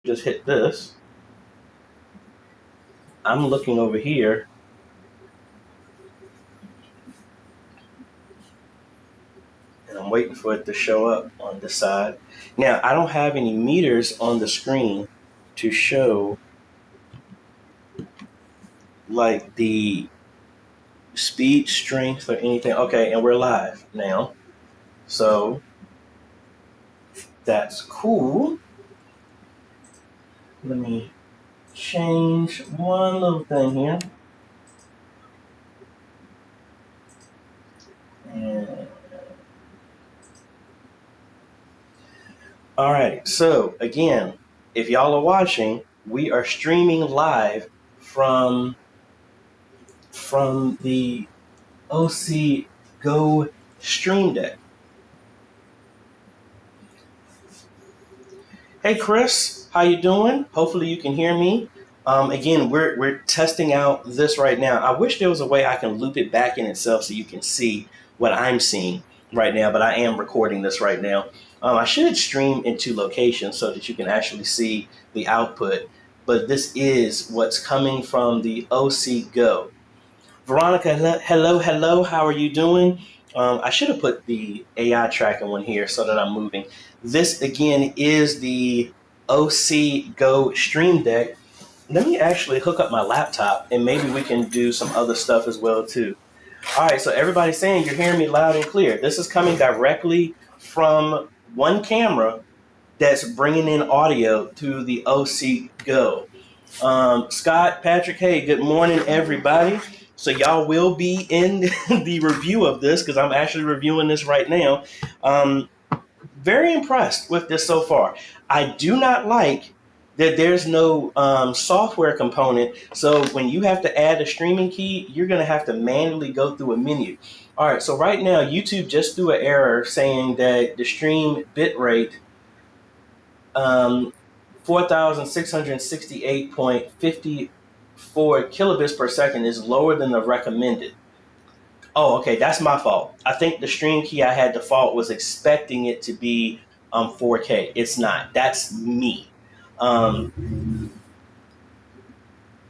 just hit this. I'm looking over here. And I'm waiting for it to show up on the side. Now, I don't have any meters on the screen to show like the speed, strength, or anything. Okay, and we're live now. So that's cool. Let me change one little thing here. And all right, so again, if y'all are watching, we are streaming live from the Osee Go Stream Deck. Hey Chris, how you doing? Hopefully you can hear me. Again, we're testing out this right now. I wish there was a way I can loop it back in itself so you can see what I'm seeing right now, but I am recording this right now. I should stream in 2 locations so that you can actually see the output, but this is what's coming from the Osee Go. Veronica, hello, how are you doing? I should have put the AI tracking one here so that I'm moving. This, again, is the Osee Go Stream Deck. Let me actually hook up my laptop, and maybe we can do some other stuff as well, too. All right, so everybody's saying you're hearing me loud and clear. This is coming directly from one camera that's bringing in audio to the Osee Go. Scott, Patrick, hey, good morning, everybody. So y'all will be in the review of this because I'm actually reviewing this right now. Very impressed with this so far. I do not like that there's no software component. So when you have to add a streaming key, you're going to have to manually go through a menu. All right, so right now, YouTube just threw an error saying that the stream bitrate 4,668.54 kilobits per second is lower than the recommended. Oh, okay, that's my fault. I think the stream key I had default was expecting it to be 4K. It's not. That's me.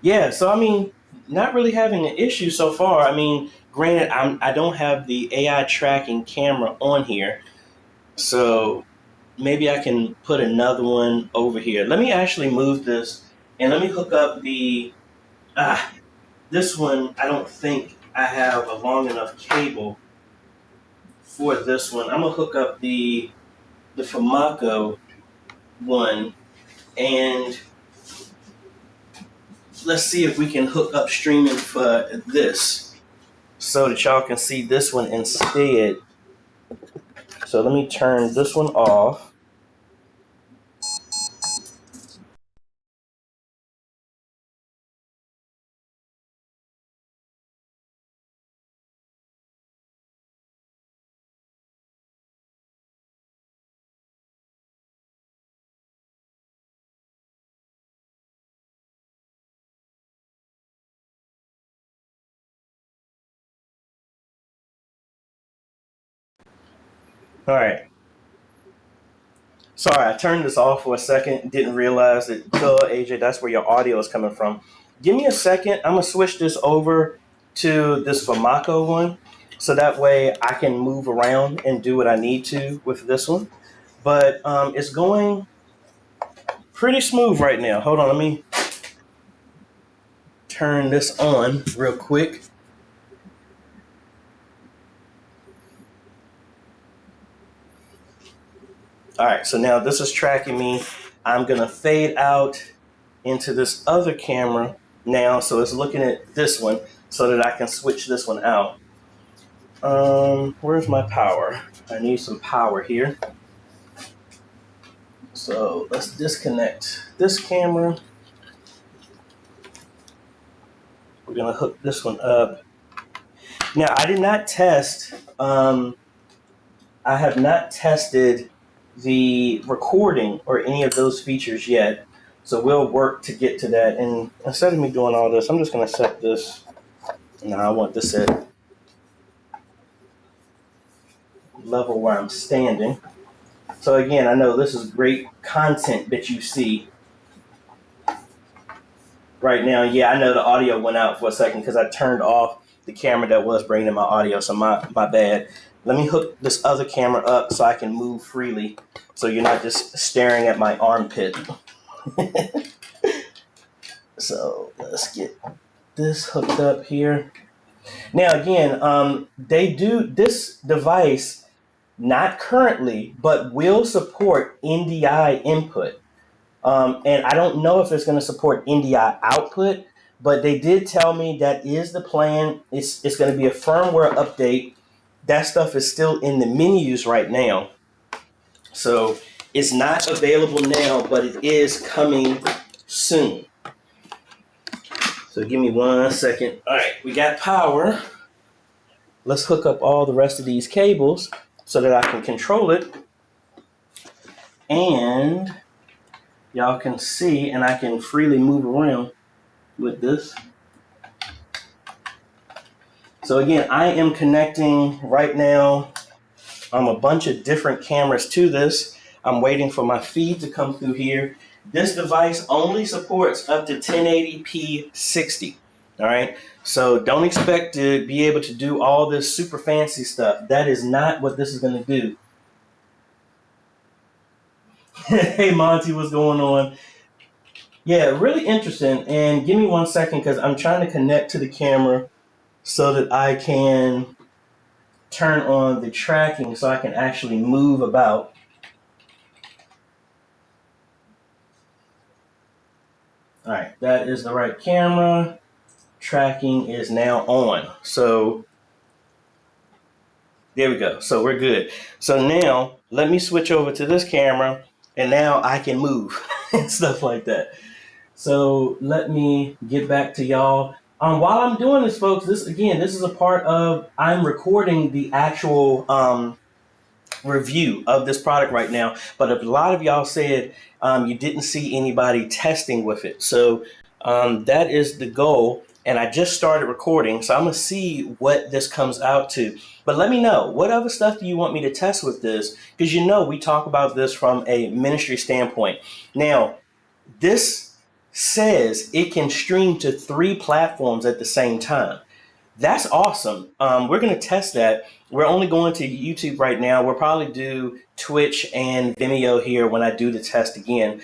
Yeah, so I mean, not really having an issue so far. I mean, granted, I don't have the AI tracking camera on here, so maybe I can put another one over here. Let me actually move this and let me hook up the, this one. I don't think I have a long enough cable for this one. I'm gonna hook up the Famaco one, and let's see if we can hook up streaming for this so that y'all can see this one instead. So let me turn this one off. All right. Sorry, I turned this off for a second. Didn't realize that, AJ, that's where your audio is coming from. Give me a second. I'm going to switch this over to this Famaco one so that way I can move around and do what I need to with this one. But it's going pretty smooth right now. Hold on, let me turn this on real quick. All right, so now this is tracking me. I'm going to fade out into this other camera now, so it's looking at this one so that I can switch this one out. Where's my power? I need some power here. So let's disconnect this camera. We're gonna hook this one up. Now, I did not test, I have not tested the recording or any of those features yet. So we'll work to get to that. And instead of me doing all this, I'm just gonna set this. Now I want this at level where I'm standing. So again, I know this is great content that you see right now. Yeah, I know the audio went out for a second because I turned off the camera that was bringing in my audio, so my bad. Let me hook this other camera up so I can move freely, so you're not just staring at my armpit. So let's get this hooked up here. Now again, they do this device, not currently, but will support NDI input. And I don't know if it's going to support NDI output, but they did tell me that is the plan. It's going to be a firmware update. That stuff is still in the menus right now. So it's not available now, but it is coming soon. So give me 1 second. All right, we got power. Let's hook up all the rest of these cables so that I can control it. And y'all can see, and I can freely move around with this. So again, I am connecting right now a bunch of different cameras to this. I'm waiting for my feed to come through here. This device only supports up to 1080p 60. All right. So don't expect to be able to do all this super fancy stuff. That is not what this is going to do. Hey, Monty, what's going on? Yeah, really interesting. And give me 1 second because I'm trying to connect to the camera so that I can turn on the tracking so I can actually move about. All right, that is the right camera. Tracking is now on. So there we go. So we're good. So now let me switch over to this camera and now I can move and stuff like that. So let me get back to y'all. While I'm doing this, folks, this is a part of, I'm recording the actual review of this product right now. But a lot of y'all said you didn't see anybody testing with it. So that is the goal. And I just started recording, so I'm going to see what this comes out to. But let me know, what other stuff do you want me to test with this? Because we talk about this from a ministry standpoint. Now, this says it can stream to 3 platforms at the same time. That's awesome. We're going to test that. We're only going to YouTube right now. We'll probably do Twitch and Vimeo here when I do the test again.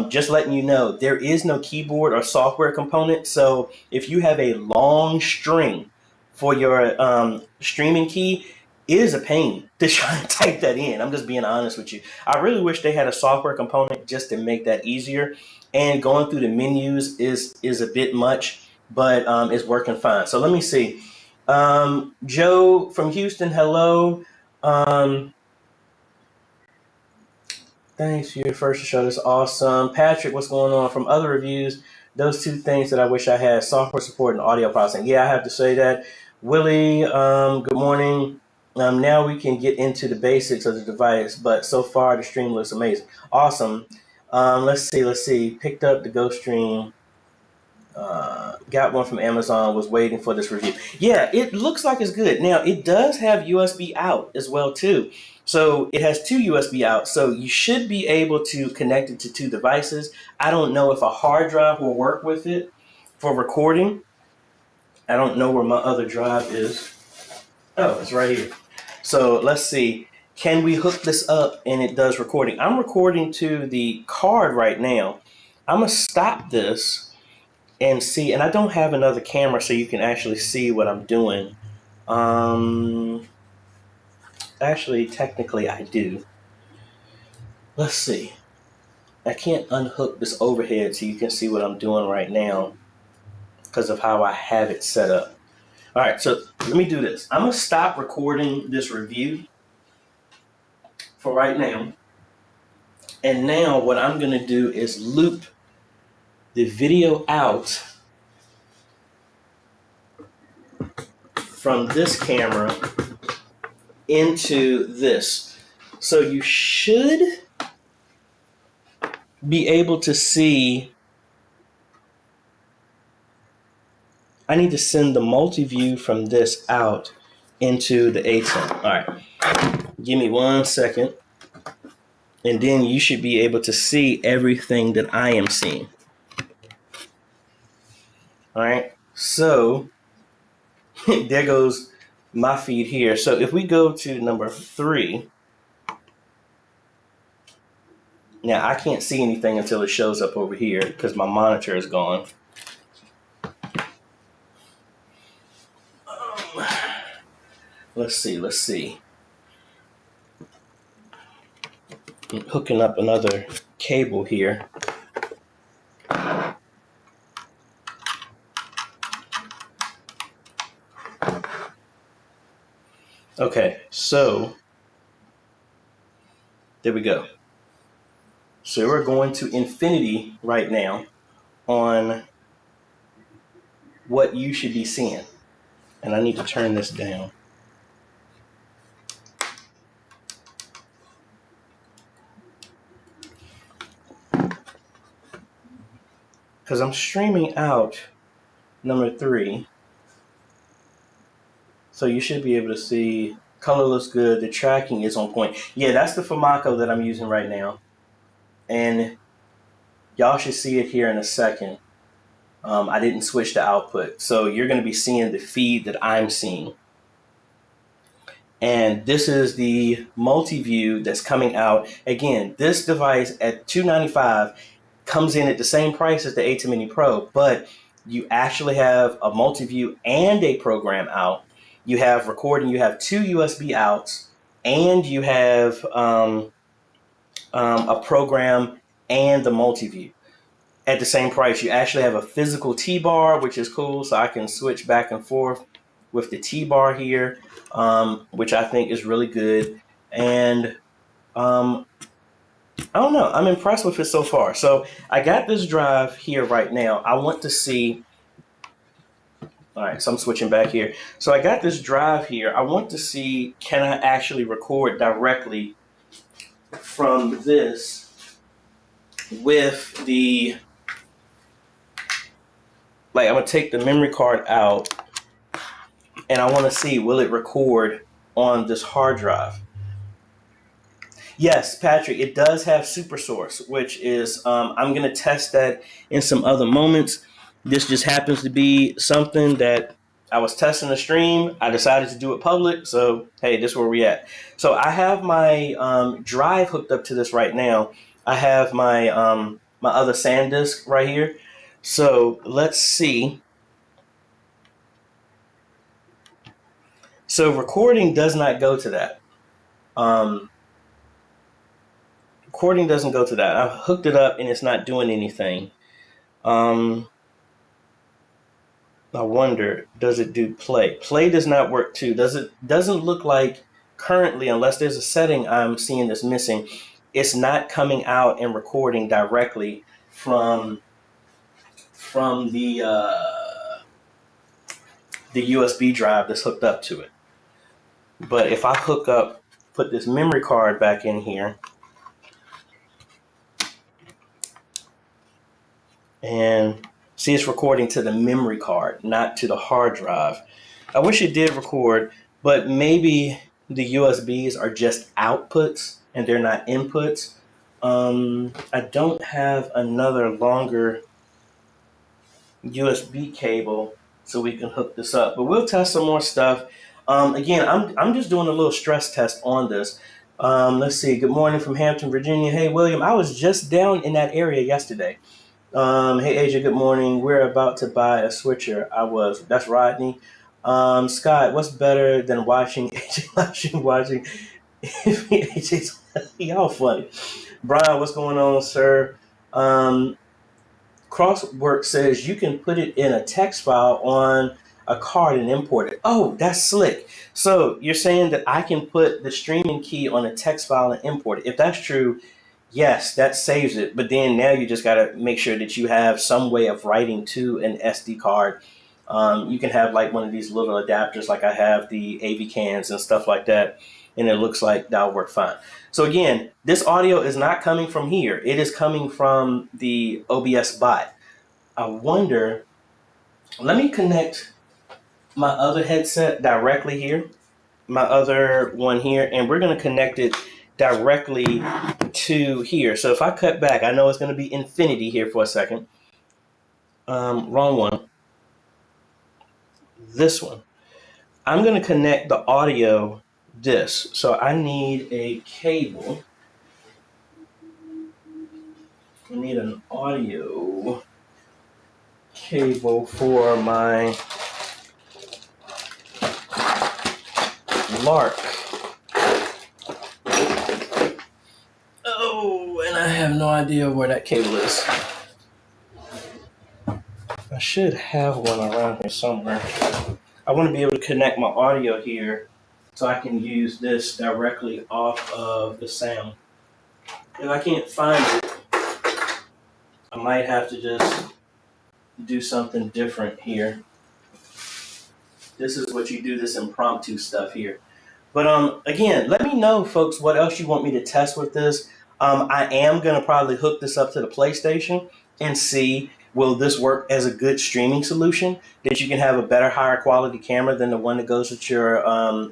Just letting you know, there is no keyboard or software component. So if you have a long string for your streaming key, it is a pain to try and type that in. I'm just being honest with you. I really wish they had a software component just to make that easier. And going through the menus is a bit much, but it's working fine. So let me see. Joe from Houston, hello. Thanks for your first show. That's awesome. Patrick, what's going on? From other reviews, those 2 things that I wish I had, software support and audio processing. Yeah, I have to say that. Willie, good morning. Now we can get into the basics of the device, but so far the stream looks amazing. Awesome. Let's see. Picked up the Ghost Stream. Got one from Amazon, was waiting for this review. Yeah, it looks like it's good. Now, it does have USB out as well, too. So it has 2 USB outs. So you should be able to connect it to 2 devices. I don't know if a hard drive will work with it for recording. I don't know where my other drive is. Oh, it's right here. So let's see. Can we hook this up and it does recording? I'm recording to the card right now. I'm going to stop this and see. And I don't have another camera so you can actually see what I'm doing. Actually, technically, I do. Let's see. I can't unhook this overhead so you can see what I'm doing right now because of how I have it set up. All right, so let me do this. I'm going to stop recording this review for right now. And now what I'm going to do is loop the video out from this camera into this. So you should be able to see. I need to send the multi-view from this out into the ATEM. All right, give me 1 second. And then you should be able to see everything that I am seeing. All right. So there goes my feed here. So if we go to number 3, now I can't see anything until it shows up over here because my monitor is gone. Let's see. I'm hooking up another cable here. Okay, so there we go. So we're going to infinity right now on what you should be seeing. And I need to turn this down. Because I'm streaming out number 3. So you should be able to see color looks good. The tracking is on point. Yeah, that's the Famaco that I'm using right now. And y'all should see it here in a second. I didn't switch the output. So you're going to be seeing the feed that I'm seeing. And this is the multi-view that's coming out. Again, this device at $295 comes in at the same price as the A10 Mini Pro, but you actually have a multi-view and a program out. You have recording, you have 2 USB outs, and you have a program and the multi-view at the same price. You actually have a physical T-bar, which is cool, so I can switch back and forth with the T-bar here, which I think is really good. And I don't know, I'm impressed with it so far. So I got this drive here right now. I want to see, all right, so I'm switching back here. So I got this drive here. I want to see, can I actually record directly from this with the, like, I'm gonna take the memory card out and I wanna see, will it record on this hard drive? Yes, Patrick, it does have Super Source, which is, I'm going to test that in some other moments. This just happens to be something that I was testing the stream. I decided to do it public. So, hey, this is where we at. So I have my drive hooked up to this right now. I have my, my other SanDisk right here. So let's see. So recording does not go to that. Recording doesn't go to that. I've hooked it up and it's not doing anything. I wonder, does it do play? Play does not work too. Doesn't look like currently, unless there's a setting I'm seeing that's missing, it's not coming out and recording directly from the USB drive that's hooked up to it. But if I put this memory card back in here, and see, it's recording to the memory card, not to the hard drive. I wish it did record, but maybe the USBs are just outputs and they're not inputs. I don't have another longer USB cable so we can hook this up, but we'll test some more stuff. Again, I'm just doing a little stress test on this. Let's see. Good morning from Hampton, Virginia. Hey, William, I was just down in that area yesterday. Hey, AJ, good morning. We're about to buy a switcher. That's Rodney. Scott, what's better than watching AJ watching AJ's, y'all funny. Brian, what's going on, sir? Crosswork says you can put it in a text file on a card and import it. Oh, that's slick. So you're saying that I can put the streaming key on a text file and import it. If that's true, yes, that saves it. But then now you just got to make sure that you have some way of writing to an SD card. You can have like one of these little adapters, like I have the AV cans and stuff like that. And it looks like that'll work fine. So again, this audio is not coming from here. It is coming from the OBS bot. I wonder, let me connect my other headset directly here, my other one here, and we're going to connect it directly to here. So if I cut back, I know it's going to be infinity here for a second. Wrong one. this one. I'm going to connect the audio this. So I need a cable. I need an audio cable for my Lark. Oh, and I have no idea where that cable is. I should have one around here somewhere. I want to be able to connect my audio here so I can use this directly off of the sound. If I can't find it, I might have to just do something different here. This is what you do, this impromptu stuff here. But again, let me know, folks, what else you want me to test with this. I am going to probably hook this up to the PlayStation and see, will this work as a good streaming solution that you can have a better, higher quality camera than the one that goes with your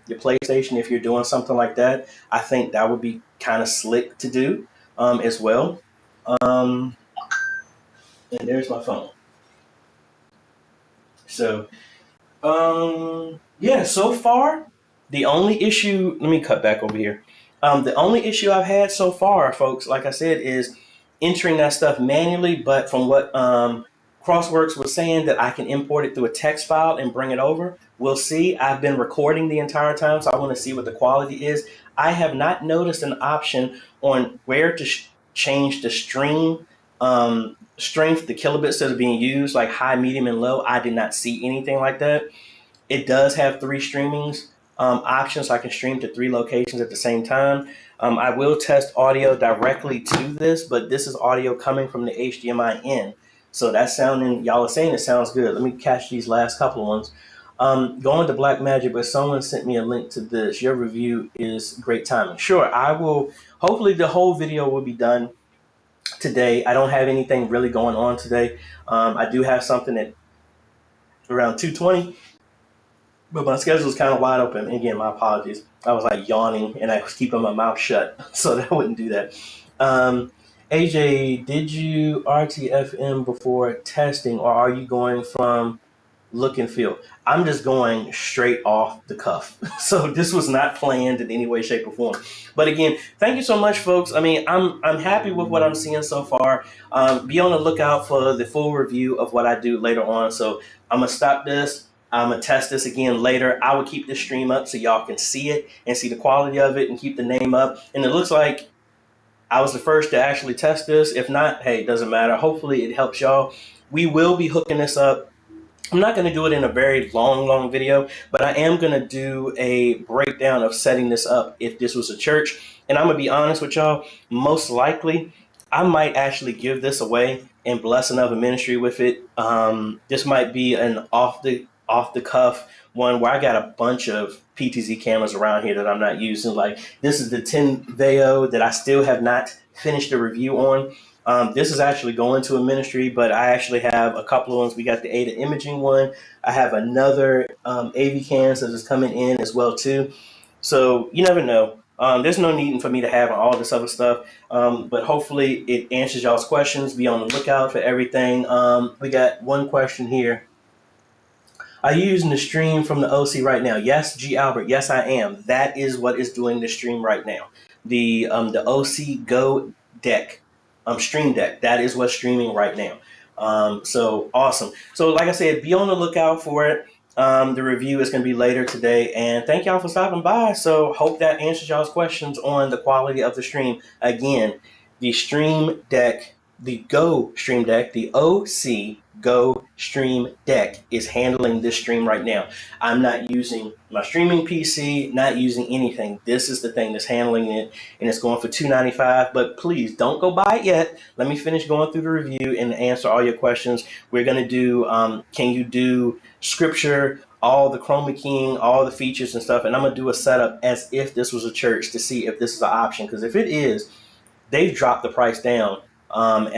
PlayStation if you're doing something like that. I think that would be kind of slick to do as well. And there's my phone. So, yeah, so far, the only issue, let me cut back over here. The only issue I've had so far, folks, like I said, is entering that stuff manually. But from what Crossworks was saying, that I can import it through a text file and bring it over. We'll see. I've been recording the entire time, so I want to see what the quality is. I have not noticed an option on where to change the stream strength, the kilobits that are being used, like high, medium, and low. I did not see anything like that. It does have 3 streamings options, so I can stream to 3 locations at the same time. I will test audio directly to this, but this is audio coming from the HDMI in. So that's sounding, y'all are saying it sounds good. Let me catch these last couple of ones. Going to Black Magic, but someone sent me a link to this. Your review is great timing. Sure, I will. Hopefully the whole video will be done today. I don't have anything really going on today. I do have something at around 2:20. But my schedule is kind of wide open. Again, my apologies. I was like yawning and I was keeping my mouth shut so that I wouldn't do that. AJ, did you RTFM before testing, or are you going from look and feel? I'm just going straight off the cuff. So this was not planned in any way, shape, or form. But again, thank you so much, folks. I mean, I'm happy with what I'm seeing so far. Be on the lookout for the full review of what I do later on. So I'm going to stop this. I'm going to test this again later. I will keep this stream up so y'all can see it and see the quality of it and keep the name up. And it looks like I was the first to actually test this. If not, hey, it doesn't matter. Hopefully it helps y'all. We will be hooking this up. I'm not going to do it in a very long video, but I am going to do a breakdown of setting this up if this was a church. And I'm going to be honest with y'all, most likely I might actually give this away and bless another ministry with it. This might be an off the cuff one where I got a bunch of PTZ cameras around here that I'm not using. Like this is the 10 Veo that I still have not finished the review on. This is actually going to a ministry, but I actually have a couple of ones. We got the Ada imaging one. I have another AV cams that is coming in as well too. So you never know. There's no need for me to have all this other stuff, but hopefully it answers y'all's questions. Be on the lookout for everything. We got one question here. Are you using the stream from the Osee right now? Yes, G. Albert. Yes, I am. That is what is doing the stream right now. The Osee Go deck, stream deck. That is what's streaming right now. So awesome. So like I said, be on the lookout for it. The review is going to be later today. And thank y'all for stopping by. So hope that answers y'all's questions on the quality of the stream. Again, the stream deck, the Go stream deck, the Osee Go stream deck is handling this stream right now. I'm not using my streaming PC, not using anything. This is the thing that's handling it, and it's going for $295. But please don't go buy it yet. Let me finish going through the review and answer all your questions. We're going to do, can you do scripture, all the chroma keying, all the features and stuff. And I'm going to do a setup as if this was a church to see if this is an option. Because if it is, they've dropped the price down. And